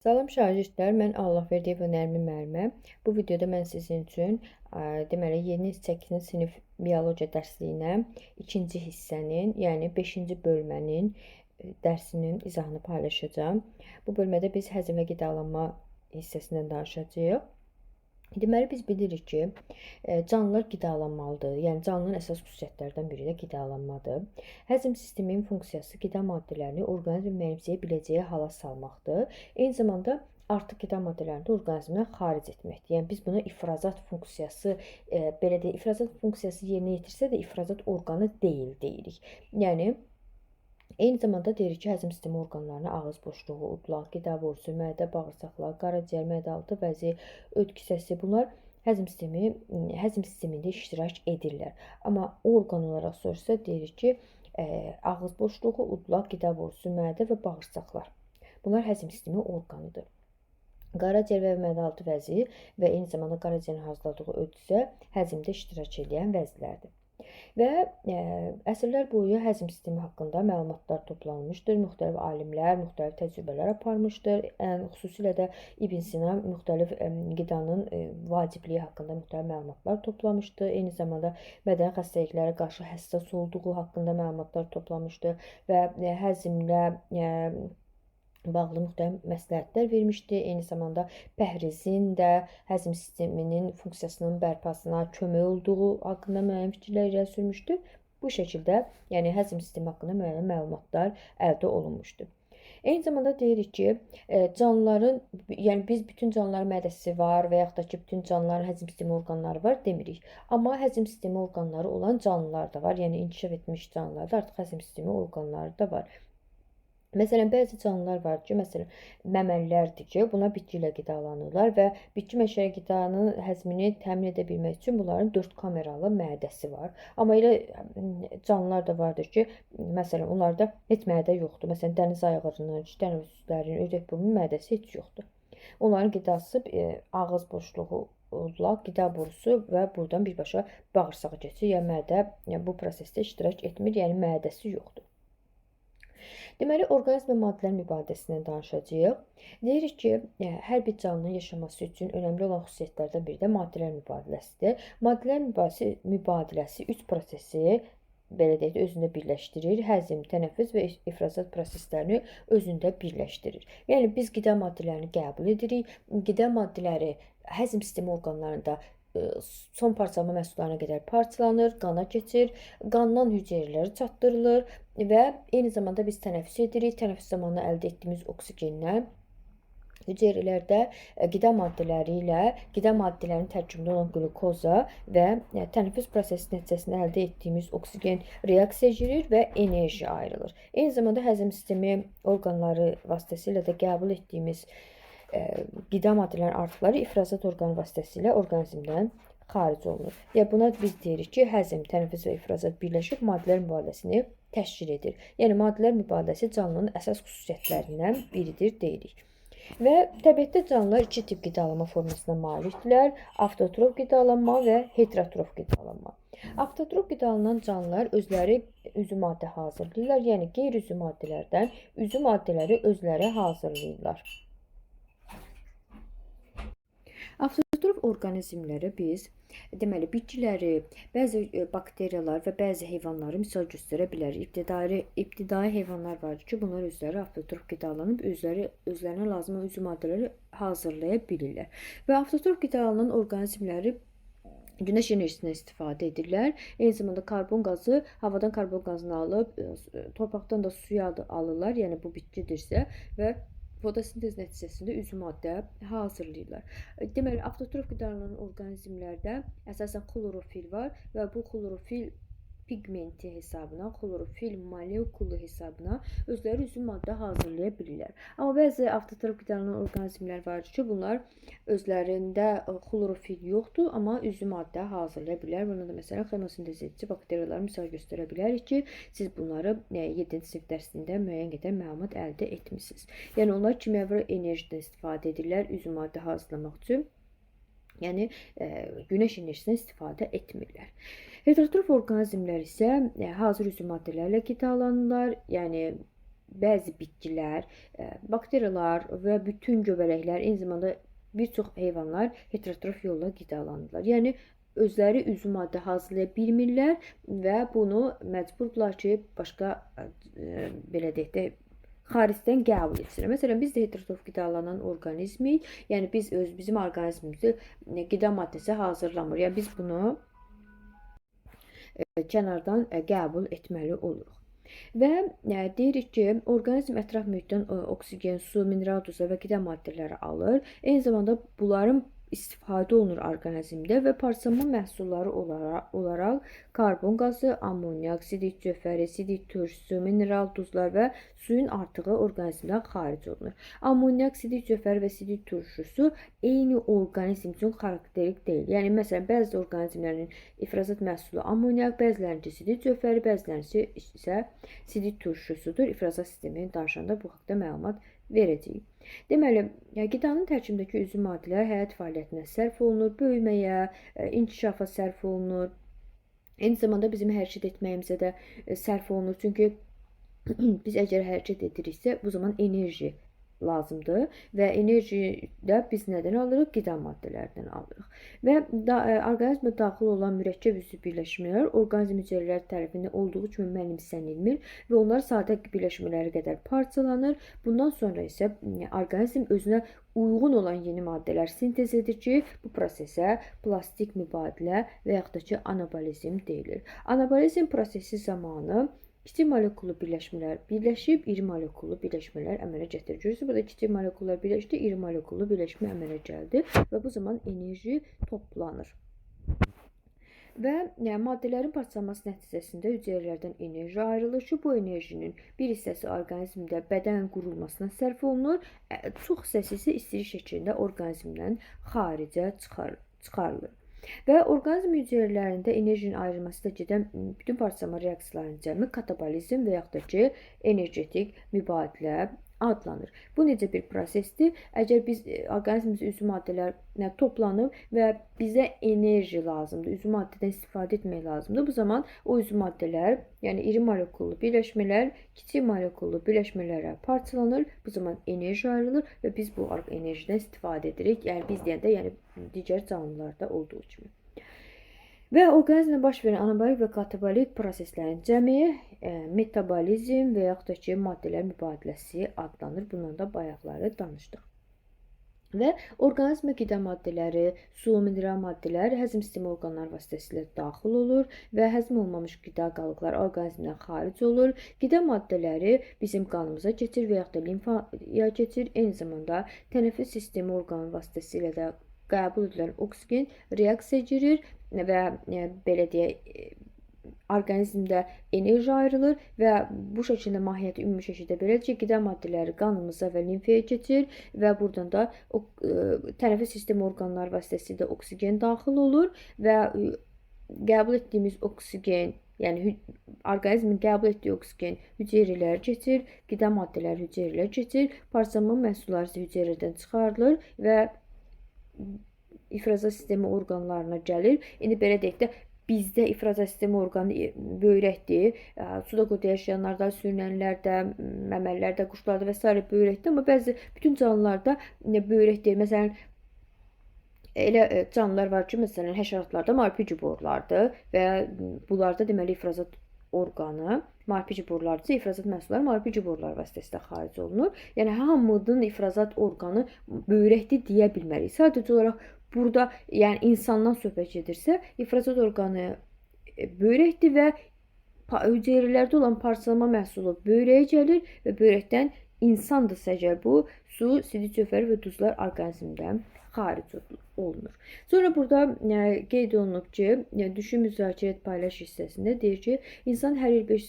Salam şagirdlər, mən Allahverdiyev Nərmin müəlliməm. Bu videoda mən sizin üçün deməli yeni 8-ci sinif biologiya dərsliyinə ikinci hissənin, yəni 5-ci bölmənin dərsinin izahını paylaşacağam. Bu bölmədə biz həzm və qidalanma hissəsindən danışacağıq. Deməli, biz bilirik ki, canlılar qidalanmalıdır. Yəni, canlının əsas xüsusiyyətlərdən biri də qidalanmadır. Həzm sisteminin funksiyası qida maddələrini orqanizm mənimsəyə biləcəyi hala salmaqdır. Eyni zamanda artıq qida maddələrini də orqanizmdən xaric etməkdir. Yəni, biz buna ifrazat funksiyası, belə deyək, ifrazat funksiyası yerinə yetirsə də ifrazat orqanı deyil deyirik. Yəni, eyni zamanda deyirik ki, həzm sistemi orqanlarına ağız boşluğu, udlaq, qida borusu, mədə, bağırsaqlar, qaraciyər, mədə-altı vəzi, öd kisəsi bunlar həzm sistemində iştirak edirlər. Amma orqan olaraq soruşsa deyirik ki, ağız boşluğu, udlaq, qida borusu, mədə və bağırsaqlar. Bunlar həzm sistemi orqanıdır. Qaraciyər və mədə-altı vəzi və eyni zamanda qaraciyərin hazırladığı öd isə həzmdə iştirak edən vəzlərdir. Və əsrlər boyu həzm sistemi haqqında məlumatlar toplanmışdır. Müxtəlif alimlər müxtəlif təcrübələr aparmışdır. Xüsusilə də İbn Sina müxtəlif qidanın vacibliyi haqqında müxtəlif məlumatlar toplamışdır. Eyni zamanda bədən xəstəliklərə qarşı həssas olduğu haqqında məlumatlar toplamışdır və həzmlə bağlı müxtəlif məsləhətlər vermişdi. Eyni zamanda pəhrizin də həzm sisteminin funksiyasının bərpasına kömək olduğu haqqında müəyyən fikirlər irəli sürmüşdü. Bu şəkildə, yəni həzm sistemi haqqında müəyyən məlumatlar əldə olunmuşdu. Eyni zamanda deyirik ki, canlıların, yəni biz bütün canlıların mədəsi var və yaxud da ki, bütün canlıların həzm sistemi orqanları var demirik. Amma həzm sistemi orqanları olan canlılar da var. Yəni inkişaf etmiş canlılarda artıq həzm sistemi orqanları da var. Məsələn, bəzi canlılar var ki, məsələn, məməlilərdir ki, buna bitki ilə qidalanırlar və bitki mənşəli qidanın həzmini təmin edə bilmək üçün bunların 4 kameralı mədəsi var. Amma elə canlılar da vardır ki, məsələn, onlarda heç mədə yoxdur. Məsələn, dəniz ayğırının, dənizçilərin, ördək burunun mədəsi heç yoxdur. Onların qidası ağız boşluğu, udlaq, qida borusu və buradan birbaşa bağırsağa keçir. Yəni mədə bu prosesdə iştirak etmir, yəni mədəsi yoxdur. Deməli, orqanizm və maddələrin mübadiləsindən danışacağıq. Deyirik ki, hər bir canlının yaşaması üçün önəmli olan xüsusiyyətlərdən biri də maddələrin mübadiləsidir. Maddələrin mübadiləsi 3 prosesi belə deyək, özündə birləşdirir. Həzm, tənəffüs və ifrazat proseslərini özündə birləşdirir. Yəni, biz qida maddələrini qəbul edirik. Qida maddələri həzm sistemi orqanlarında son parçalama məhsullarına qədər parçalanır, qana keçir, qandan hüceyrələrə çatdırılır və eyni zamanda biz tənəffüs edirik. Tənəffüs zamanı əldə etdiyimiz oksigenlə hüceyrələrdə qida maddələri ilə qida maddələrinin tərkibində olan qlukoza və tənəffüs prosesi nəticəsində əldə etdiyimiz oksigen reaksiya girir və enerji ayrılır. Eyni zamanda həzm sistemi orqanları vasitəsilə də qəbul etdiyimiz qida maddələrinin artıqları ifrazat orqanı vasitəsilə orqanizmdən xaric olunur. Yəni, buna biz deyirik ki, həzm, tənəffüs və ifrazat birləşib maddələrin mübadiləsini təşkil edir. Yəni, maddələr mübadiləsi canlının əsas xüsusiyyətlərindən biridir deyirik. Və təbiətdə canlılar 2 tip qidalanma formasına malikdirlər. Avtotrof qidalanma və heterotrof qidalanma. Avtotrof qidalanan canlılar özləri üzü maddə hazırlayırlar. Yəni, qeyri-üzü maddələrdən üzü maddələri özləri hazırlayırlar. Avtotrof orqanizmlərə biz, deməli, bitkiləri, bəzi bakteriyalar və bəzi heyvanları misal göstərə bilərik. İbtidai heyvanlar vardır ki, bunlar özləri avtotrof qidalanıb, özlərinə lazım olan üzü maddələri hazırlaya bilirlər. Və avtotrof qidalanan orqanizmləri günəş enerjisindən istifadə edirlər. Eyni zamanda karbon qazı, havadan karbon qazını alıb, torpaqdan da suyu alırlar, yəni bu bitkidirsə və fotosintez nəticəsində üzü maddə hazırlayırlar. Deməli, avtotrof qidalanan orqanizmlərdə əsasən xlorofil var və bu xlorofil pigmenti hesabına, xlorofil molekulu hesabına özləri üzü maddə hazırlaya bilirlər. Amma bəzi avtotrof qidalanan orqanizmlər var ki, bunlar özlərində xlorofil yoxdur, amma üzü maddə hazırlaya bilirlər. Buna da məsələn xemosintez edici bakteriyaları misal göstərə bilərik ki, siz bunları 7-ci sinif dərsində müəyyən qədər məlumat əldə etmisiniz. Yəni, onlar kimyəvi enerjidən istifadə edirlər üzü maddə hazırlamaq üçün. Yəni, günəş enerjisindən istifadə etmirlər. Heterotrof orqanizmlər isə hazır üzü maddələrlə qidalanırlar. Yəni, bəzi bitkilər, bakteriyalar və bütün göbələklər, eyni zamanda bir çox heyvanlar heterotrof yolla qidalanırlar. Yəni özləri üzvü maddə hazırlaya bilmirlər və bunu məcburdular ki, başqa belə deyək də xaricdən qəbul etsinlər. Məsələn, biz də heterotrof qidalanan orqanizmik. Yəni bizim orqanizmimizdə qida maddəsi hazırlamır. Yəni biz bunu kənardan qəbul etməli oluruq. Və deyirik ki, orqanizm ətraf mühitdən oksigen, su, mineral duzlar və qida maddələri alır. Eyni zamanda bunların istifadə olunur orqanizmdə və parçalanma məhsulları olaraq karbon qazı, amonyak, sidik cövhəri, sidik turşusu, mineral duzlar və suyun artığı orqanizmdən xaric olunur. Amonyak, sidik cövhəri və sidik turşusu eyni orqanizm üçün xarakterik deyil. Yəni məsələn, bəzi orqanizmlərin ifrazat məhsulu amonyak, bəzilərinin sidik cövhəri, bəzilərinin isə sidik turşusudur. İfrazat sistemini danışanda bu haqqda məlumat verəcəyik. Deməli, qidanın tərkibindəki üzvü maddələr həyat fəaliyyətinə sərf olunur, böyüməyə, inkişafa sərf olunur. Eyni zamanda bizim hərəkət etməyimizə də sərf olunur. Çünki biz əgər hərəkət ediriksə, bu zaman enerji lazımdır və enerji də biz nədən alırıq? Qida maddələrindən alırıq. Və orqanizmə daxil olan mürəkkəb üzvü birləşmələr orqanizm hüceyrələri tərəfindən olduğu kimi mənimsənilmir və onlar sadə birləşmələri qədər parçalanır. Bundan sonra isə orqanizm özünə uyğun olan yeni maddələr sintez edir ki, bu prosesə plastik mübadilə və yaxud da ki, anabolizm deyilir. Anabolizm prosesi zamanı kiçik molekullu birləşmələr birləşib, iri molekullu birləşmələr əmələ gətirir. Görürsünüz, burada kiçik molekullar birləşdi, iri molekullu birləşmə əmələ gəldi və bu zaman enerji toplanır. Və maddələrin parçalanması nəticəsində hüceyrələrdən enerji ayrılır ki, bu enerjinin bir hissəsi orqanizmdə bədən qurulmasına sərf olunur, çox hissəsi isə istilik şəklində orqanizmdən xaricə çıxarılır. Və orqanizm hüceyrələrində enerjinin ayrılması da gedən bütün parçalama reaksiyalarının cəmi katabolizm və yaxud da ki, energetik mübadilə adlanır. Bu necə bir prosesdir? Əgər biz orqanizmimizin üzvü maddələrinə toplanıb və bizə enerji lazımdır, üzvü maddədən istifadə etmək lazımdır. Bu zaman o üzvü maddələr, yəni iri molekullu birləşmələr, kiçik molekullu birləşmələrə parçalanır. Bu zaman enerji ayrılır və biz bu enerjidən istifadə edirik. Yəni biz deyəndə, yəni digər canlılarda olduğu kimi. Və orqanizmdə baş verən anabolik və katabolik proseslərin cəmi metabolizm və yaxud da ki, maddələr mübadiləsi adlanır. Bundan da bayaqları danışdıq. Və orqanizmə qida maddələri, su, mineral maddələr həzm sistemi orqanları vasitəsilə daxil olur və həzm olunmamış qida qalıqları orqanizmdən xaric olur. Qida maddələri bizim qanımıza keçir və yaxud da limfaya keçir. Eyni zamanda tənəffüs sistemi orqanı vasitəsilə də qəbul edilən oksigen reaksiya girir və belə deyək, orqanizmdə enerji ayrılır və bu şəkildə mahiyyəti ümumi şəkildə belədir ki, qida maddələri qanımıza və limfaya keçir və buradan da tənəffüs sistemi orqanları vasitəsilə oksigen daxil olur və qəbul etdiyimiz oksigen, yəni orqanizmin qəbul etdiyi oksigen hüceyrələrə keçir, qida maddələri hüceyrələrə keçir, parçalanma məhsulları isə hüceyrədən çıxarılır və ifrazat sistemi orqanlarına gəlir. İndi belə deyək də, bizdə ifrazat sistemi orqanı böyrəkdir. Suda quruda yaşayanlarda, sürünənlərdə, məməlilərdə, quşlarda və s. böyrəkdir. Amma bəzi bütün canlılarda böyrək deyil. Məsələn, elə canlılar var ki, məsələn, həşəratlarda marpici borulardır və bunlarda deməli ifrazat orqanı, marpici borulardırsa, ifrazat məhsulları marpici borular vasitəsilə xaric olunur. Yəni, hamının ifrazat orqanı böyrəkdir deyə bilmərik. Sadəcə olaraq burada, yəni insandan söhbət gedirsə, ifrazat orqanı böyrəkdir və hüceyrələrdə olan parçalama məhsulu böyrəyə gəlir və böyrəkdən insandırsa əgər bu, su, sidik cövhəri və duzlar orqanizmdən xaric olunur. Sonra burada qeyd olunub ki, düşün, müzakirə et, paylaş hissəsində deyir ki, insan hər il 5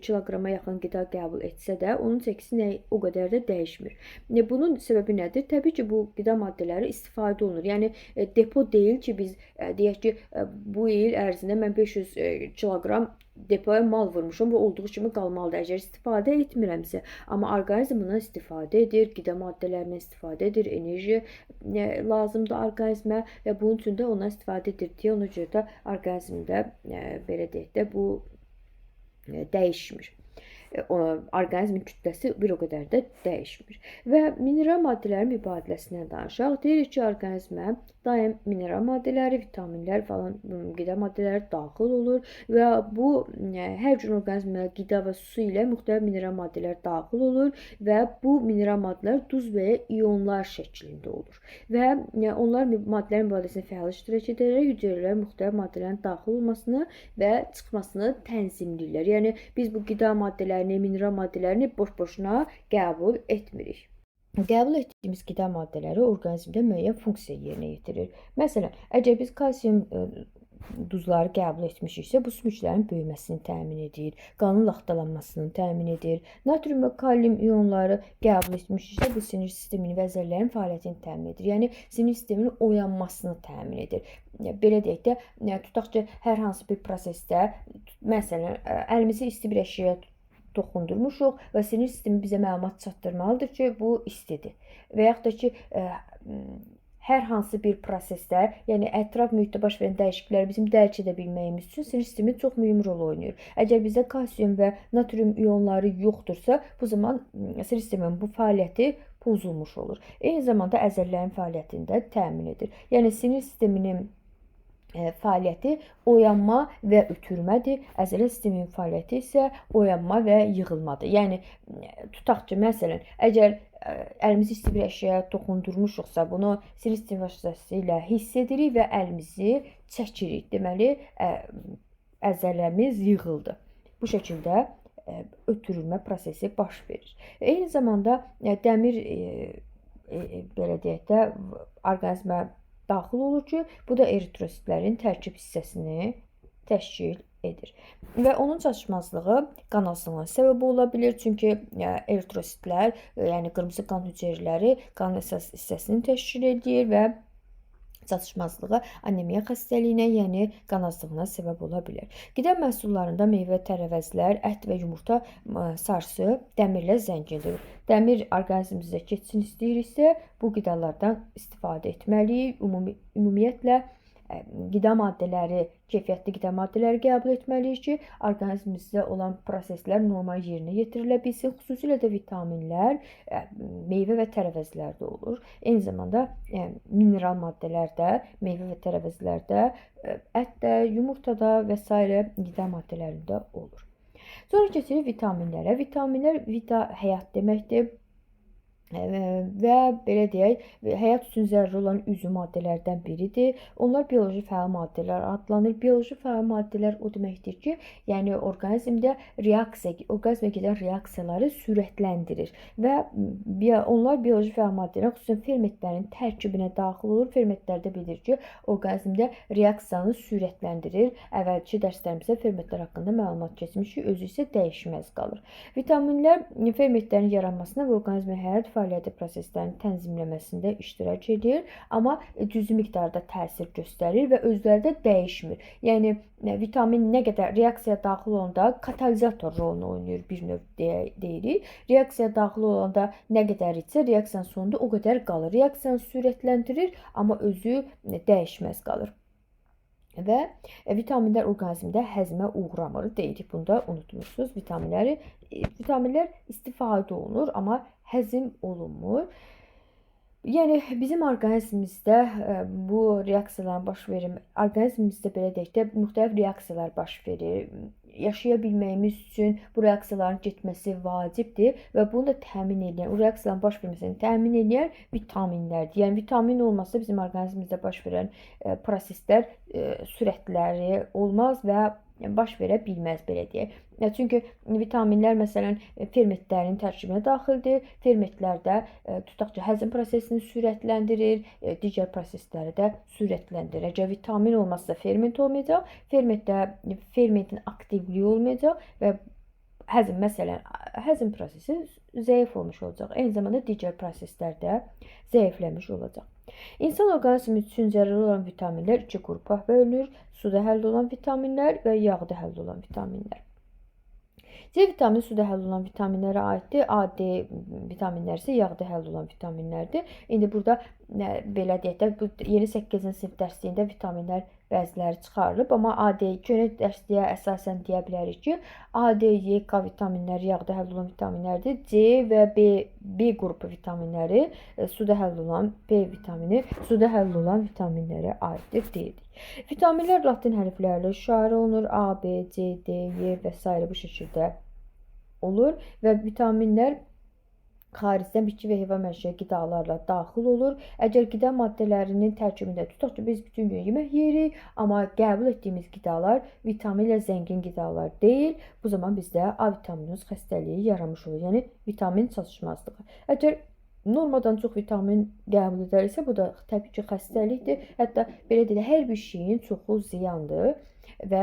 kiloqrama yaxın qida qəbul etsə də, onun çəkisi o qədər də dəyişmir. Bunun səbəbi nədir? Təbii ki, bu qida maddələri istifadə olunur. Yəni, depo deyil ki, biz deyək ki, bu il ərzində mən 500 kiloqram depoya mal vurmuşam və olduğu kimi qalmalıdır, əgər istifadə etmirəmsə. Amma orqanizm bundan istifadə edir, qida maddələrindən istifadə edir, enerji lazımdır orqanizmə və bunun üçün də ondan istifadə edir deyə ona görə də orqanizmdə belə deyək də bu dəyişmir. orqanizmin kütləsi bir o qədər də dəyişmir. Və mineral maddələrin mübadiləsindən danışaq. Deyirik ki, orqanizmə daim mineral maddələri, vitaminlər falan, qida maddələri daxil olur və bu hər cür orqanizmə qida və su ilə müxtəlif mineral maddələr daxil olur və bu mineral maddələr duz və ya ionlar şəklində olur. Və onlar maddələrin mübadiləsində fəal iştirak edərək hüceyrələr müxtəlif maddələrin daxil olmasını və çıxmasını tənzimləyirlər. Yəni biz bu qida maddələrini, mineral maddələrini boş-boşuna qəbul etmirik. Qəbul etdiyimiz qida maddələri orqanizmdə müəyyən funksiya yerinə yetirir. Məsələn, əgər biz kalsium duzları qəbul etmişiksə, bu sümüklərin böyüməsini təmin edir, qanın laxtalanmasını təmin edir. Natrium və kalium ionları qəbul etmişiksə, bu sinir sistemini və əzələlərin fəaliyyətini təmin edir. Yəni sinir sisteminin oyanmasını təmin edir. Belə deyək də, tutaq ki, hər hansı bir prosesdə, məsələn, əlimizi isti bir əşyaya toxundurmuşuq və sinir sistemi bizə məlumat çatdırmalıdır ki, bu istidir. Və yaxud da ki, hər hansı bir prosesdə, yəni ətraf mühitdə baş verən dəyişiklikləri bizim dərk edə bilməyimiz üçün sinir sistemi çox mühüm rol oynayır. Əgər bizdə kalsium və natrium ionları yoxdursa, bu zaman sinir sisteminin bu fəaliyyəti pozulmuş olur. Eyni zamanda əzələlərin fəaliyyətini də təmin edir. Yəni sinir sisteminin fəaliyyəti oyanma və ötürmədir. Əzələ sisteminin fəaliyyəti isə oyanma və yığılmadır. Yəni tutaq ki, məsələn, əgər əlimizi isti bir əşyaya toxundurmuşuqsa, bunu sinir sistemi vasitəsilə hiss edirik və əlimizi çəkirik. Deməli, əzələmiz yığıldı. Bu şəkildə ötürülmə prosesi baş verir. Eyni zamanda dəmir belə deyək də orqanizmə daxil olur ki, bu da eritrositlərin tərkib hissəsini təşkil edir. Və onun çatışmazlığı qan azlığına səbəb ola bilir. Çünki eritrositlər, yəni qırmızı qan hüceyrələri qanın əsas hissəsini təşkil edir və çatışmazlığı anemiya xəstəliyinə, yəni qan azlığına səbəb ola bilər. Qida məhsullarında meyvə, tərəvəzlər, ət və yumurta sarısı dəmirlə zəngindir. Dəmir orqanizmimizə keçsin istəyiriksə, bu qidalardan istifadə etməliyik. Ümumiyyətlə, qida maddələri, keyfiyyətli qida maddələri qəbul etməliyik ki, orqanizmimizdə olan proseslər normal yerinə yetirilə bilsin. Xüsusilə də vitaminlər meyvə və tərəvəzlərdə olur. Eyni zamanda mineral maddələr də meyvə və tərəvəzlərdə, ətdə, yumurtada və s. qida maddələrində olur. Sonra keçirik vitaminlərə. Vitaminlər həyat deməkdir. Və belə deyək, həyat üçün zəruri olan üzvü maddələrdən biridir. Onlar bioloji fəal maddələr adlanır. Bioloji fəal maddələr o deməkdir ki, yəni orqanizmdə orqanizmə gedən reaksiyaları sürətləndirir və onlar bioloji fəal maddələr, xüsusən fermentlərin tərkibinə daxil olur. Fermentlərdə bilir ki, orqanizmdə reaksiyanı sürətləndirir. Əvvəlki dərslərimizdə fermentlər haqqında məlumat keçmişik, özü isə dəyişməz qalır. Vitaminlər fermentlərin yaranmasına və orqanizmin həyat fəaliyyəti proseslərinin tənzimləməsində iştirak edir, amma cüzi miqdarda təsir göstərir və özləri də dəyişmir. Yəni vitamin nə qədər reaksiyaya daxil olanda katalizator rolunu oynayır, bir növ deyirik. Reaksiyaya daxil olanda nə qədər isə reaksiyanın sonunda o qədər qalır. Reaksiyanı sürətləndirir, amma özü dəyişməz qalır. Və vitaminlər orqanizmdə həzmə uğramır, deyirik. Bunu da unutmuşsunuz. Vitaminlər istifadə olunur, amma həzm olunmur. Yəni bizim orqanizmimizdə bu reaksiyalar baş verir. Orqanizmimizdə belə deyək də müxtəlif reaksiyalar baş verir. Yaşaya bilməyimiz üçün bu reaksiyaların getməsi vacibdir və bunu da təmin edən, o reaksiyaların baş verməsini təmin edən vitaminlərdir. Yəni vitamin olmasa bizim orqanizmimizdə baş verən proseslər sürətləri olmaz və baş verə bilməz, belə deyək. Çünki vitaminlər məsələn fermentlərin tərkibinə daxildir. Fermentlərdə tutaq ki, həzm prosesini sürətləndirir, digər prosesləri də sürətləndirir. Əgər vitamin olmazsa ferment olmayacaq, fermentin aktivliyi olmayacaq və həzm prosesi zəif olmuş olacaq. Eyni zamanda digər proseslər də zəifləmiş olacaq. İnsan orqanizmi üçün zəruri olan vitaminlər iki qrupa bölünür. Suda həll olan vitaminlər və yağda həll olan vitaminlər. C vitamini suda həll olan vitaminlərə aiddir. A, D vitaminlər isə yağda həll olan vitaminlərdir. İndi burada belə deyək də, bu yeni 8-ci sinif dərsliyində vitaminlər bəziləri çıxarılıb, amma AD köhnə dərsliyə əsasən deyə bilərik ki, A, D, Y, K vitaminləri yağda həll olunan vitaminlərdir. C və B qrupu vitaminləri suda həll olunan B vitamini suda həll olunan vitaminlərə aiddir deyirik. Vitaminlər latin hərflərlə işarə olunur. A, B, C, D, Y və s. bu şəkildə olur və vitaminlər xaricdən bitki və heyvan mənşəli qidalarla daxil olur. Əgər qida maddələrinin tərkibində tutaq ki, biz bütün gün yemək yeyirik, amma qəbul etdiyimiz qidalar vitaminlə zəngin qidalar deyil, bu zaman bizdə A vitaminoz xəstəliyi yaranmış olur. Yəni vitamin çatışmazlığı. Əgər normadan çox vitamin qəbul edərsə, bu da təbii ki, xəstəlikdir. Hətta belə deyək, hər bir şeyin çoxu ziyandır. Və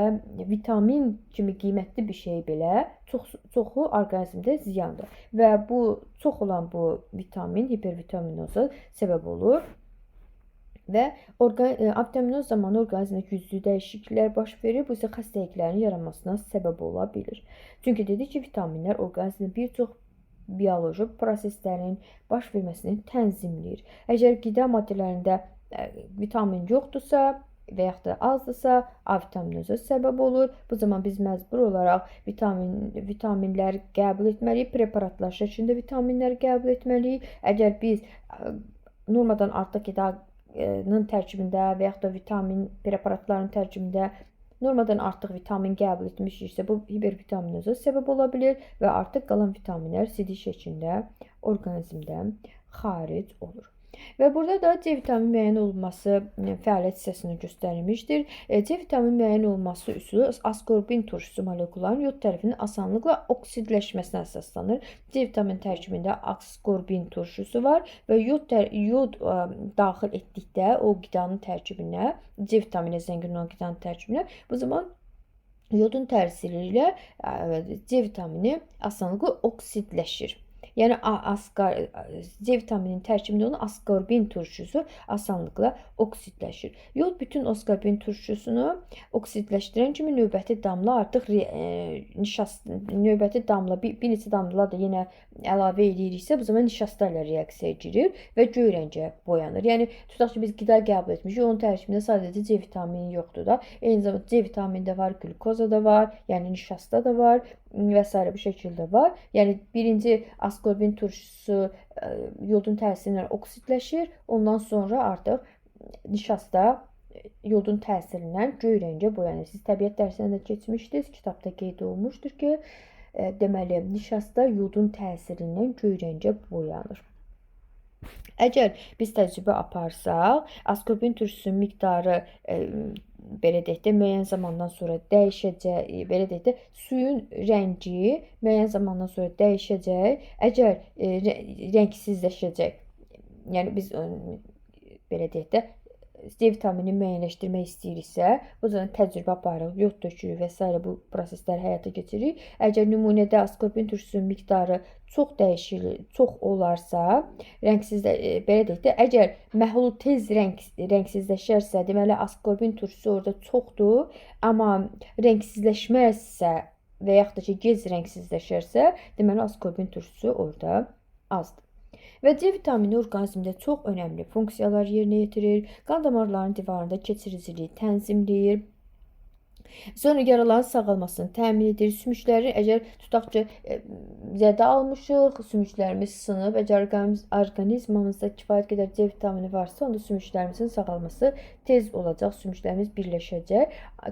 vitamin kimi qiymətli bir şey belə çoxu orqanizmdə ziyandır. Və bu çox olan bu vitamin hipervitaminoza səbəb olur. Və avtominoz zamanı orqanizmdə güclü dəyişikliklər baş verir. Bu isə xəstəliklərin yaranmasına səbəb ola bilir. Çünki dedik ki, vitaminlər orqanizmdə bir çox bioloji proseslərin baş verməsini tənzimləyir. Əgər qida maddələrində vitamin yoxdursa və yaxud da azdırsa, A vitaminoza səbəb olur. Bu zaman biz məcbur olaraq vitaminləri qəbul etməliyik, preparatlar şəklində vitaminləri qəbul etməliyik. Əgər biz normadan artıq qidanın tərkibində və yaxud da vitamin preparatların tərkibində normadan artıq vitamin qəbul etmişiksə, bu hipervitaminoza səbəb ola bilir və artıq qalan vitaminlər sidik şəklində orqanizmdən xaric olur. Və burada da C vitamini müəyyən olunması fəaliyyət hissəsində göstərilmişdir. C vitamini müəyyən olunması üsulu askorbin turşusu molekularının yod tərəfinin asanlıqla oksidləşməsinə əsaslanır. C vitamini tərkibində askorbin turşusu var və yod daxil etdikdə o qidanın tərkibinə, C vitamini zəngin olan qidanın tərkibinə, bu zaman yodun təsiri ilə C vitamini asanlıqla oksidləşir. Yəni C vitamininin tərkibində olan askorbin turşusu asanlıqla oksidləşir. Yod bütün askorbin turşusunu oksidləşdirən kimi növbəti damla artıq növbəti damla bir neçə damla da yenə əlavə ediriksə, bu zaman nişasta ilə reaksiyaya girir və göy rəngə boyanır. Yəni tutaq ki, biz qida qəbul etmişik, onun tərkibində sadəcə C vitamini yoxdur da. Eyni zamanda C vitamini də var, glukoza da var, yəni nişasta da var və s. bu şəkildə var. Yəni birinci askorbin turşusu yodun təsiri ilə oksidləşir. Ondan sonra artıq nişasta yodun təsirindən göy rəngə boyanır. Siz təbiət dərsində də keçmişdiniz. Kitabda qeyd olunmuşdur ki, deməli nişasta yodun təsirindən göy rəngə boyanır. Əgər biz təcrübə aparsaq, askorbin turşusunun miqdarı belə deyək də müəyyən zamandan sonra dəyişəcək, belə deyək də suyun rəngi müəyyən zamandan sonra dəyişəcək. Əgər rəngsizləşəcək, yəni biz belə deyək də C vitamini müəyyənləşdirmək istəyiriksə, o zaman təcrübə aparırıq, yod tökürük və s. bu prosesləri həyata keçiririk. Əgər nümunədə askorbin turşusunun miqdarı çox olarsa, belə deyək də, əgər məhlul tez rəngsizləşərsə, deməli askorbin turşusu orada çoxdur, amma rəngsizləşməzsə və yaxud da ki, gec rəngsizləşərsə, deməli askorbin turşusu orada azdır. Və C vitamini orqanizmdə çox önəmli funksiyalar yerinə yetirir. Qan damarlarının divarında keçiriciliyi tənzimləyir. Sonra yaraların sağalmasını təmin edir. Sümükləri, əgər tutaq ki, zədə almışıq, sümüklərimiz sınıb, əgər orqanizmimizdə kifayət qədər C vitamini varsa, onda sümüklərimizin sağalması tez olacaq, sümüklərimiz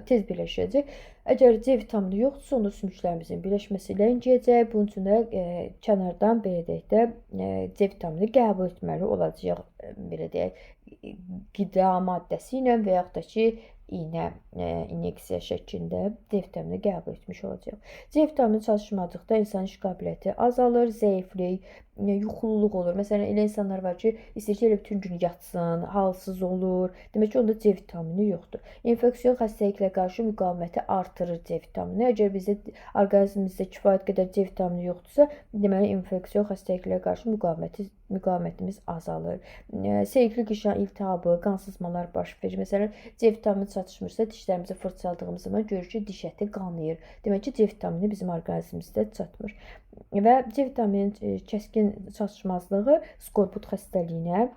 tez birləşəcək. Əgər C vitamini yoxdursa, onda sümüklərimizin birləşməsi ləngiyəcək. Bunun üçün də kənardan belə deyək də C vitamini qəbul etməli olacaq, belə deyək, qida maddəsi ilə və yaxud da ki, inyeksiya şəklində C vitamini qəbul etmiş olacaq. C vitamini çatışmazlıqda insan iş qabiliyyəti azalır, zəiflik, yuxululuq olur. Məsələn, elə insanlar var ki, istəyir ki, elə bütün gün yatsın, halsız olur. Demək ki, onda C vitamini yoxdur. İnfeksion xəstəliklə qarşı müqaviməti artırır C vitamini. Əgər bizdə orqanizmimizdə kifayət qədər C vitamini yoxdursa, deməli infeksion xəstəliklə qarşı müqavimətimiz azalır. Selikli qışan iltihabı, qansızmalar baş verir. Məsələn, C vitamini çatışmırsa, dişlərimizi fırçaladığımız zaman görürük ki, diş əti qanayır. Demək ki, C vitamini bizim orqanizmimizdə çatmır. Və C vitaminin kəskin çatışmazlığı skorbut xəstəliyinə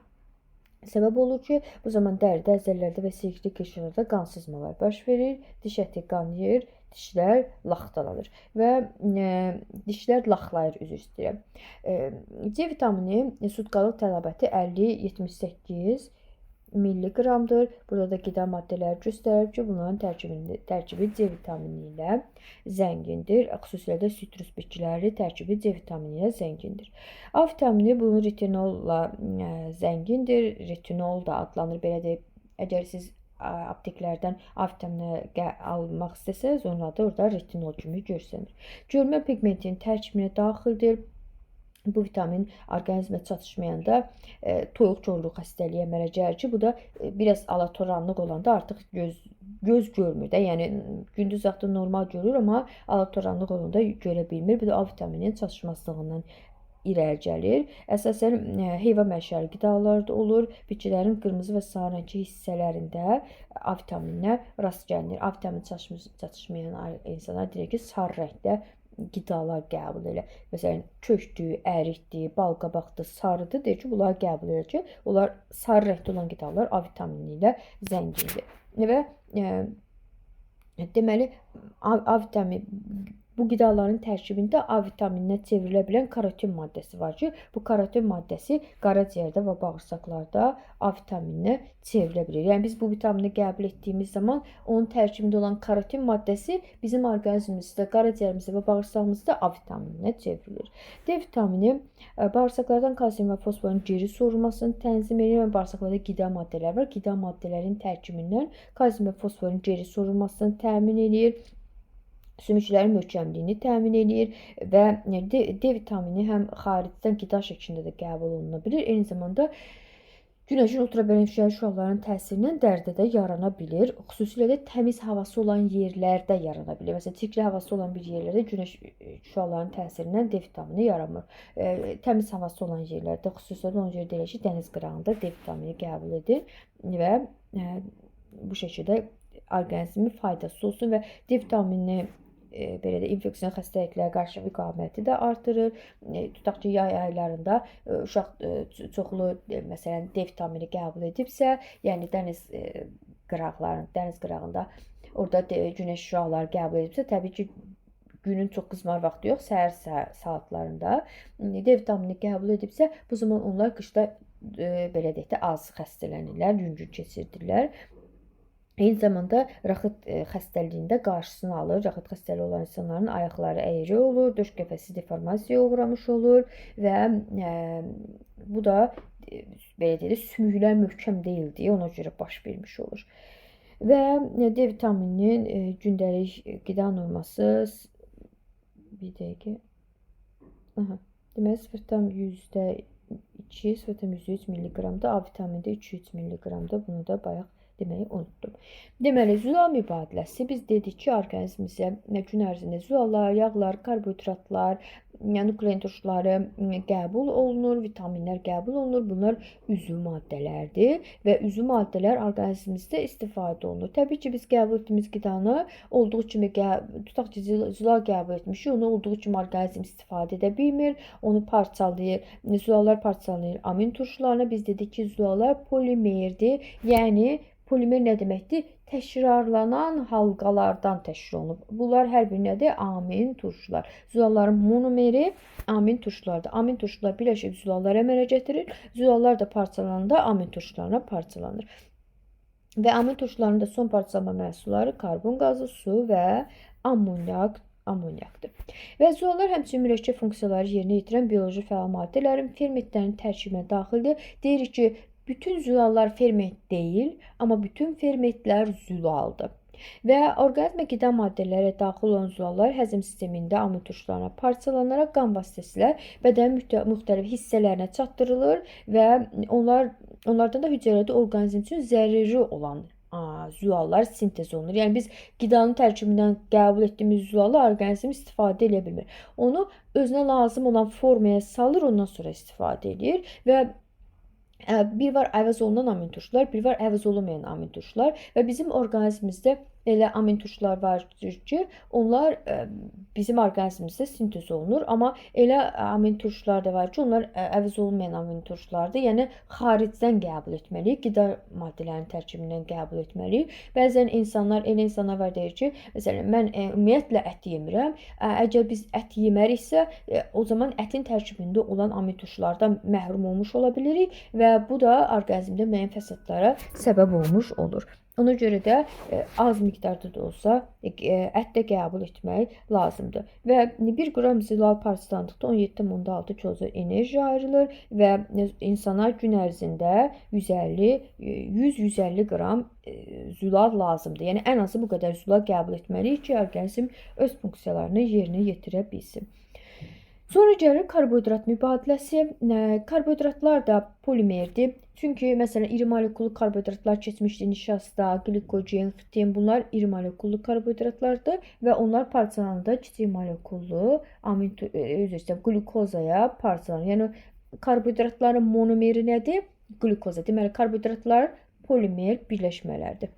Səbəb olur ki, bu zaman dəridə, əzələlərdə və silikli qışırlarda qan sızmalar baş verir, diş əti qanayır, dişlər laxtalanır və dişlər laxlayır, üzr istəyirəm. C vitamini sutkalıq tələbatı 50-78 milliqramdır. Burada da qida maddələri göstərir ki, bunların tərkibi C vitamini ilə zəngindir. Xüsusilə də sitrus bitkiləri tərkibi C vitamini ilə zəngindir. A vitamini bunun retinolla zəngindir. Retinol da adlanır, belə deyək. Əgər siz apteklərdən A vitamini almaq istəsəniz, onlar da orada retinol kimi görsənir. Görmə pigmentinin tərkibinə daxildir. Bu vitamin orqanizmə çatışmayanda toyuq korluq xəstəliyə əmələ gəlir ki, bu da biraz alatoranlıq olanda artıq göz görmür də. Yəni gündüz vaxtı normal görür, amma alatoranlıq olanda görə bilmir. Bu da A vitamininin çatışmazlığından irəli gəlir. Əsasən heyvan mənşəli qidalarda olur. Bitkilərin qırmızı və sarı rəngli hissələrində A vitamininə rast gəlinir. A vitamini çatışmayan insanlar deyir ki, sarı rəngdə qidalar qəbul elə. Məsələn, kökdür, ərikdir, balqabaqdır, sarıdır. Deyir ki, bunları qəbul edir ki, onlar sarı rəngdə olan qidalar A vitamini ilə zəngindir. Və deməli, A vitamini bu qidaların tərkibində A vitamininə çevrilə bilən karotin maddəsi var ki, bu karotin maddəsi qaraciyərdə və bağırsaqlarda A vitamininə çevrilə bilir. Yəni biz bu vitamini qəbul etdiyimiz zaman onun tərkibində olan karotin maddəsi bizim orqanizmimizdə, qaraciyərimizdə və bağırsağımızda A vitamininə çevrilir. D vitamini bağırsaqlardan kalsium və fosforun geri sorulmasını tənzim edir və bağırsaqlarda qida maddələri var. Qida maddələrinin tərkibindən kalsium və fosforun geri sorulmasını təmin edir. Sümüklərin möhkəmliyini təmin edir və D vitamini həm xaricdən qida şəklində də qəbul oluna bilir. Eyni zamanda günəşin ultraviyolent şüalarının təsirindən dərdə də yarana bilir. Xüsusilə də təmiz havası olan yerlərdə yarana bilir. Məsələn, çirkli havası olan bir yerlərdə günəş şüalarının təsirindən D vitamini yaranmır. Təmiz havası olan yerlərdə, xüsusilə də ona görə deyilir ki, dəniz qırağında D vitamini qəbul edir və bu şəkildə orqanizmin faydası olsun və D vitamini belə də infeksion xəstəliklərə qarşı müqaviməti də artırır. Tutaq ki, yay aylarında uşaq çoxlu məsələn D vitamini qəbul edibsə, yəni dəniz qırağında orada günəş şüaları qəbul edibsə, təbii ki, günün çox qızmar vaxtı yox, səhər saatlarında D vitamini qəbul edibsə, bu zaman onlar qışda belə deyək də az xəstələnirlər, yüngül keçirdirlər. Eyni zamanda raxit xəstəliyində qarşısını alır. Raxit xəstəliyi olan insanların ayaqları əyri olur, döş qəfəsi deformasiyaya uğramış olur və bu da belə deyək, sümüklər möhkəm deyildiyi ona görə baş vermiş olur. Və D vitamininin gündəlik qida norması bir dəqiqə. Deməli 0,2, 0,3 milliqramda, A vitamində 2-3 milliqramda, bunu da bayaq deməyi unutdum. Deməli, zülal mübadiləsi biz dedik ki, orqanizmimizə gün ərzində zülallar, yağlar, karbohidratlar, nuklein turşuları qəbul olunur, vitaminlər qəbul olunur. Bunlar üzvü maddələrdir və üzvü maddələr orqanizmimizdə istifadə olunur. Təbii ki, biz qəbul etdiyimiz qidanı olduğu kimi tutaq ki, zülal qəbul etmişik, onu olduğu kimi orqanizm istifadə edə bilmir, onu parçalayır. Zülallar parçalayır amin turşularına. Biz dedik ki, zülallar polimerdir. Yəni polimer nə deməkdir? Təkrarlanan halqalardan təşkil olunub. Bunlar hər biri nədir? Amin turşular. Zülalların monomeri amin turşulardır. Amin turşular birləşib zülallar əmələ gətirir. Zülallar da parçalananda amin turşularına parçalanır. Və amin turşularının da son parçalanma məhsulları karbon qazı, su və amoniakdır. Və zülallar həmçinin mürəkkəb funksiyaları yerinə yetirən bioloji fəal maddələrin fermentlərin tərkibinə daxildir. Deyirik ki, bütün zülallar ferment deyil, amma bütün fermentlər zülaldır. Və orqanizmə qida maddələri daxil olan zülallar həzm sistemində amin turşularına parçalanaraq qan vasitəsilə bədənin müxtəlif hissələrinə çatdırılır və onlardan da hüceyrədə orqanizm üçün zəruri olan zülallar sintez olunur. Yəni biz qidanın tərkibindən qəbul etdiyimiz zülalı orqanizm istifadə edə bilmir. Onu özünə lazım olan formaya salır, ondan sonra istifadə edir və Bir var əvəz olunan amin turşular, bir var əvəz olunmayan amin turşular və bizim orqanizmimizdə elə amin turşular vardır ki, onlar bizim orqanizmimizdə sintez olunur, amma elə amin turşular da var ki, onlar əvəz olunmayan amin turşulardır. Yəni xaricdən qəbul etməliyik, qida maddələrinin tərkibindən qəbul etməliyik. Bəzən elə insanlar var deyir ki, məsələn mən ümumiyyətlə ət yemirəm. Əgər biz ət yeməriksə, o zaman ətin tərkibində olan amin turşulardan məhrum olmuş ola bilirik və bu da orqanizmdə müəyyən fəsadlara səbəb olmuş olur. Ona görə də az miqdarda da olsa ət də qəbul etmək lazımdır. Və 1 qram zilal parçalandıqda 17,6 kcal enerji ayrılır və insana gün ərzində 100-150 qram zülal lazımdır. Yəni ən azı bu qədər zülal qəbul etməliyik ki, orqanizm öz funksiyalarını yerinə yetirə bilsin. Sonra gəlir karbohidrat mübadiləsi. Karbohidratlar da polimerdir. Çünki məsələn iri molekullu karbohidratlar keçmişdi, nişasta, glikogen, xitin, bunlar iri molekullu karbohidratlardır və onlar parçalananda kiçik molekullu glukozaya parçalanır. Yəni karbohidratların monomeri nədir? Glukoza. Deməli karbohidratlar polimer birləşmələrdir.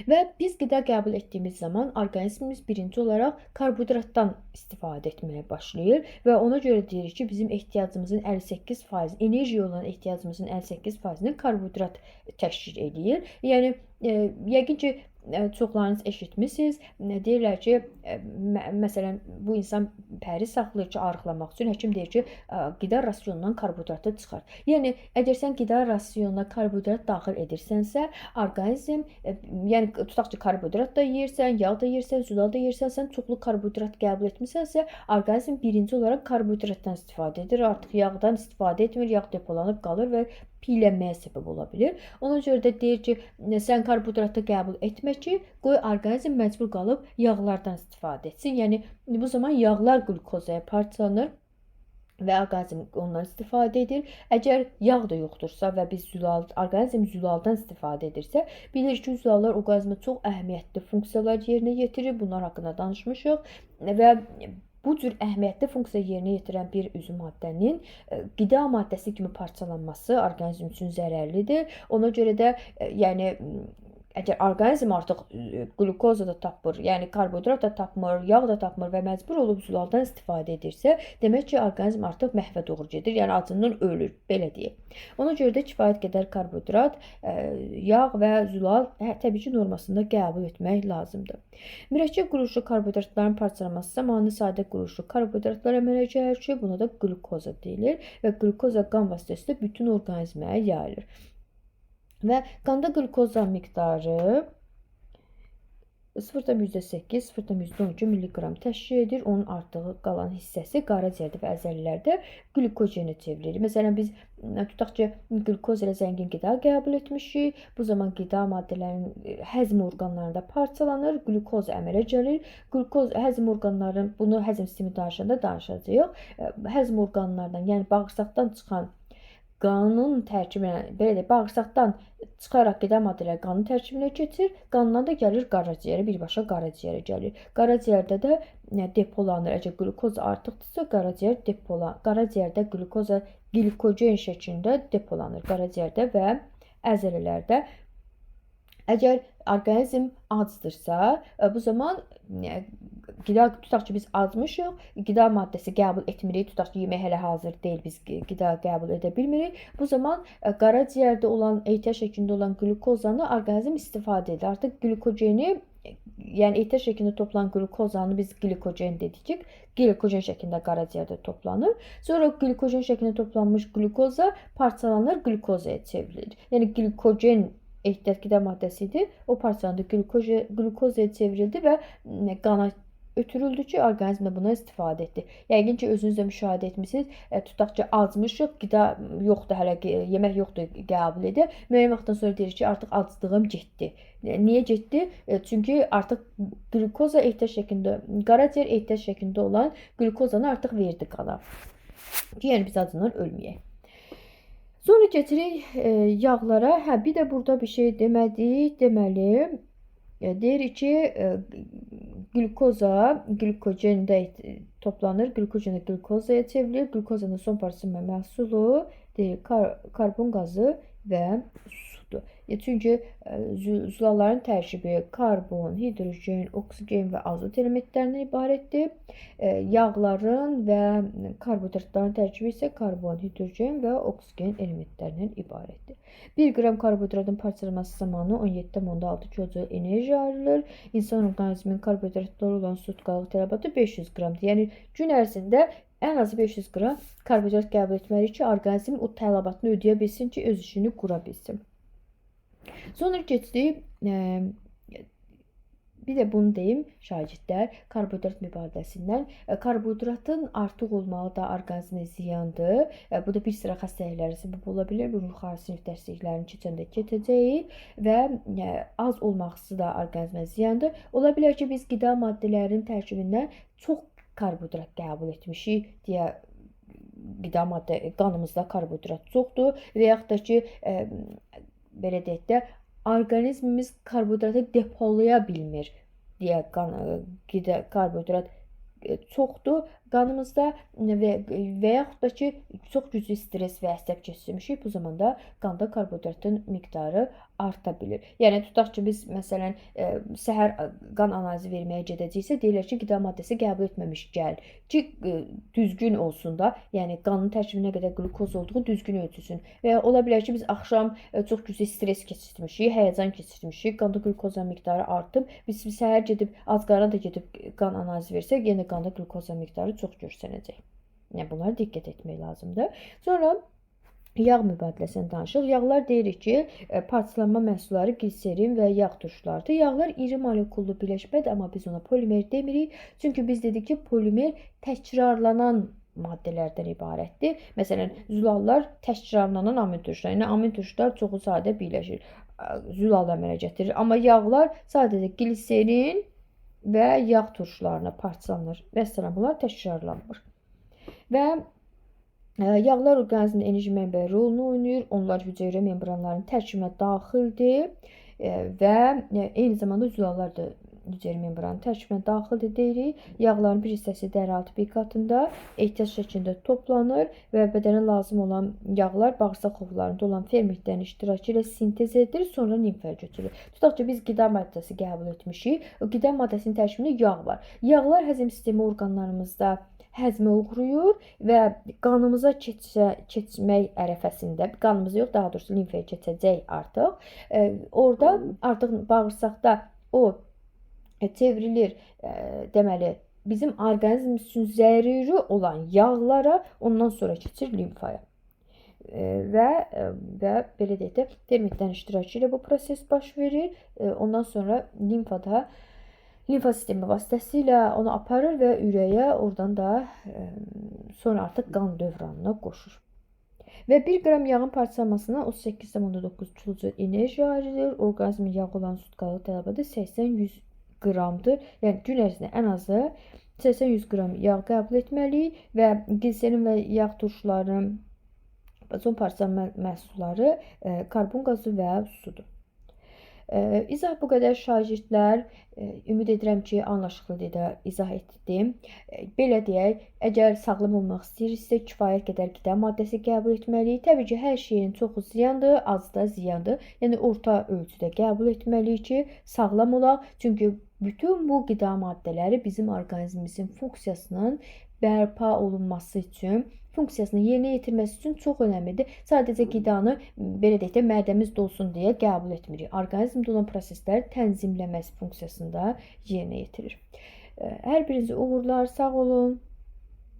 Və biz qida qəbul etdiyimiz zaman orqanizmimiz birinci olaraq karbohidratdan istifadə etməyə başlayır və ona görə deyirik ki, bizim ehtiyacımızın 58%, enerjiyə olan ehtiyacımızın 58%-ni karbohidrat təşkil edir. Yəni yəqin ki, çoxlarınız eşitmisiniz. Deyirlər ki, məsələn, bu insan pəri saxlayır ki, arıqlamaq üçün. Həkim deyir ki, qida rasionundan karbohidratı çıxar. Yəni, əgər sən qida rasionuna karbohidrat daxil edirsənsə, orqanizm, yəni tutaq ki, karbohidrat da yeyirsən, yağ da yeyirsən, zülal da yeyirsən, sən çoxlu karbohidrat qəbul etmisənsə, orqanizm birinci olaraq karbohidratdan istifadə edir. Artıq yağdan istifadə etmir, yağ depolanıb qalır və piylənməyə səbəb ola bilir. Ona görə də deyir ki, sən karbohidratı qəbul etmə ki, qoy orqanizm məcbur qalıb yağlardan istifadə etsin. Yəni bu zaman yağlar qlukozaya parçalanır və orqanizm ondan istifadə edir. Əgər yağ da yoxdursa və biz orqanizm zülaldan istifadə edirsə, bilir ki, zülallar orqanizmə çox əhəmiyyətli funksiyalar yerinə yetirir. Bunlar haqqında danışmışıq və bu cür əhəmiyyətli funksiya yerinə yetirən bir üzüm maddənin qida maddəsi kimi parçalanması orqanizm üçün zərərlidir. Ona görə də yəni əgər orqanizm artıq glukoza da tapmır, yəni karbohidrat da tapmır, yağ da tapmır və məcbur olub zülaldan istifadə edirsə, demək ki, orqanizm artıq məhvə doğru gedir, yəni acından ölür, belə deyək. Ona görə də kifayət qədər karbohidrat, yağ və zülal təbii ki, normasında qəbul etmək lazımdır. Mürəkkəb quruluşlu karbohidratların parçalanması zamanı sadə quruluşlu karbohidratlar əmələ gəlir ki, buna da glukoza deyilir və glukoza qan vasitəsilə bütün orqanizmə yayılır. Və qanda qlukoza miqdarı 0,8, 0,12 mg təşkil edir. Onun artığı qalan hissəsi qaraciyərdə və əzəlilərdə glikogenə çevrilir. Məsələn, biz tutaq ki, glukoz ilə zəngin qida qəbul etmişik. Bu zaman qida maddələrinin həzm orqanlarında parçalanır, glukoz əmələ gəlir. Glukoz həzm orqanlarının, bunu həzm sistemi danışanda danışacağıq. Həzm orqanlarından, yəni bağırsaqdan çıxan qanın tərkibinə, belə deyək, bağırsaqdan çıxaraq qida maddələri qanın tərkibinə keçir, qandan da gəlir qaraciyərə, birbaşa qaraciyərə gəlir. Qaraciyərdə də depolanır. Əgər glukoz artıqdırsa, qaraciyərdə glukoza glikogen şəklində depolanır. Qaraciyərdə və əzələlərdə. Əgər orqanizm acdırsa, bu zaman qida, tutaq ki, biz acmışıq, qida maddəsi qəbul etmirik, tutaq ki, yemək hələ hazır deyil, biz qida qəbul edə bilmirik. Bu zaman qaraciyərdə olan, ehtiyac şəklində olan glukozanı orqanizm istifadə edir. Artıq glikogeni, yəni ehtiyac şəklində toplanan glukozanı biz glikogen dedik. Glikogen şəklində qaraciyərdə toplanır. Sonra glikogen şəklində toplanmış glukoza parçalanır, glukozaya çevrilir. Yəni glikogen ehtiyat qida maddəsi idi. O parçalandı, glukozaya çevrildi və qana ötürüldü ki, orqanizm də buna istifadə etdi. Yəqin ki, özünüz də müşahidə etmisiniz. Tutaq ki, acmışıq, qida yoxdur, hələ yemək yoxdur, qəbul edir. Müəyyən vaxtdan sonra deyir ki, artıq aclığım getdi. Niyə getdi? Çünki artıq glukoza ehtiyac şəklində, qaraciyər ehtiyac şəklində olan glukozanı artıq verdi qana. Yəni biz acından ölməyək. Sonra keçirik yağlara. Bir də burada bir şey demədik. Deməli, deyirik ki, glukoza glikogenda toplanır. Glikogen glukozaya çevrilir. Glukozanın son parçası məhsulu deyir karbon qazı və sudur. Çünki zülalların tərkibi karbon, hidrogen, oksigen və azot elementlərindən ibarətdir. Yağların və karbohidratların tərkibi isə karbon, hidrogen və oksigen elementlərindən ibarətdir. 1 qram karbohidratın parçalanması zamanı 17,6 kcal enerji ayrılır. İnsan orqanizminin karbohidratlara olan sutkalıq tələbatı 500 qramdır. Yəni gün ərzində ən azı 500 qram karbohidrat qəbul etməli ki, orqanizm o tələbatını ödəyə bilsin ki, öz işini qura bilsin. Sonra keçdik, bir də bunu deyim, şagirdlər, karbohidrat mübadiləsindən. Karbohidratın artıq olmağı da orqanizmə ziyandır. Bu da bir sıra xəstəliklərə səbəb ola bilər. Bunu yuxarı sinif dərsliklərini keçəndə keçəcəyik və az olması da orqanizmə ziyandır. Ola bilər ki, biz qida maddələrinin tərkibindən çox karbohidrat qəbul etmişik deyə qanımızda karbohidrat çoxdur və yaxud da ki, belə deyək də, orqanizmimiz karbohidratı depolaya bilmir deyə karbohidrat çoxdur qanımızda və yaxud da ki, çox güclü stres və əsəb keçirmişik. Bu zamanda qanda karbohidratın miqdarı arta bilir. Yəni tutaq ki, biz məsələn səhər qan analizi verməyə gedəcəksə, deyirlər ki, qida maddəsi qəbul etməmiş gəl ki, düzgün olsun da, yəni qanın tərkibində nə qədər glukoz olduğu düzgün ölçülsün. Və ola bilər ki, biz axşam çox güclü stres keçirmişik, həyəcan keçirmişik, qanda glukozun miqdarı artıb, biz səhər gedib ac qarnına da gedib qan analizi versək, yenə qanda glukozun miqdarı çox görsənəcək. Yəni bunlara diqqət etmək lazımdır. Sonra yağ mübadiləsindən danışırıq. Yağlar deyirik ki, parçalanma məhsulları gliserin və yağ turşularıdır. Yağlar iri molekullu birləşmədir, amma biz ona polimer demirik. Çünki biz dedik ki, polimer təkrarlanan maddələrdən ibarətdir. Məsələn, zülallar təkrarlanan amin turşuları. Yəni amin turşular çoxu sadə birləşir. Zülal əmələ gətirir. Amma yağlar sadəcə gliserin və yağ turşularına parçalanır. Vəssalam, bunlar təkrarlanmır. Və yağlar orqanizmin enerji mənbəyi rolunu oynayır. Onlar hüceyrə membranlarının tərkibinə daxildir və eyni zamanda zülallar da hüceyrə membranının tərkibinə daxildir deyirik. Yağların bir hissəsi dəri-altı qatında ehtiyac şəklində toplanır və bədənə lazım olan yağlar bağırsaq xovlarında olan fermentlərin iştirakı ilə sintez edilir, sonra limfaya götürülür. Tutaq ki, biz qida maddəsi qəbul etmişik. O qida maddəsinin tərkibində yağ var. Yağlar həzm sistemi orqanlarımızda həzmə uğrayır və qanımıza keçmək ərəfəsində, qanımıza yox, daha doğrusu limfaya keçəcək artıq. Orada artıq bağırsaqda o çevrilir, deməli, bizim orqanizmimiz üçün zəruri olan yağlara, ondan sonra keçir limfaya. Və belə deyək də, fermentlərin iştirakı ilə bu proses baş verir. Ondan sonra limfa sistemi vasitəsilə onu aparır və ürəyə, oradan da sonra artıq qan dövranına qoşur. Və 1 qram yağın parçalanmasına 38,9 kcal enerji ayrılır. Orqanizmin yağ olan sutkalıq tələbatı 80-100 qramdır. Yəni gün ərzində ən azı 80-100 qram yağ qəbul etməliyik və gliserin və yağ turşularının son parçalanma məhsulları karbon qazı və sudur. İzah bu qədər şagirdlər. Ümid edirəm ki, anlaşılır deyə izah etdim. Belə deyək, əgər sağlam olmaq istəyiriksə, kifayət qədər qida maddəsi qəbul etməliyik. Təbii ki, hər şeyin çoxu ziyandır, azı da ziyandır. Yəni orta ölçüdə qəbul etməliyik ki, sağlam olaq. Çünki bütün bu qida maddələri bizim orqanizmimizin funksiyasının bərpa olunması üçün, funksiyasını yerinə yetirməsi üçün çox önəmlidir. Sadəcə qidanı, belə deyək də, mədəmiz dolsun deyə qəbul etmirik. Orqanizmdə olan prosesləri tənzimləməsi funksiyasını da yerinə yetirir. Hər birinizi uğurlar, sağ olun.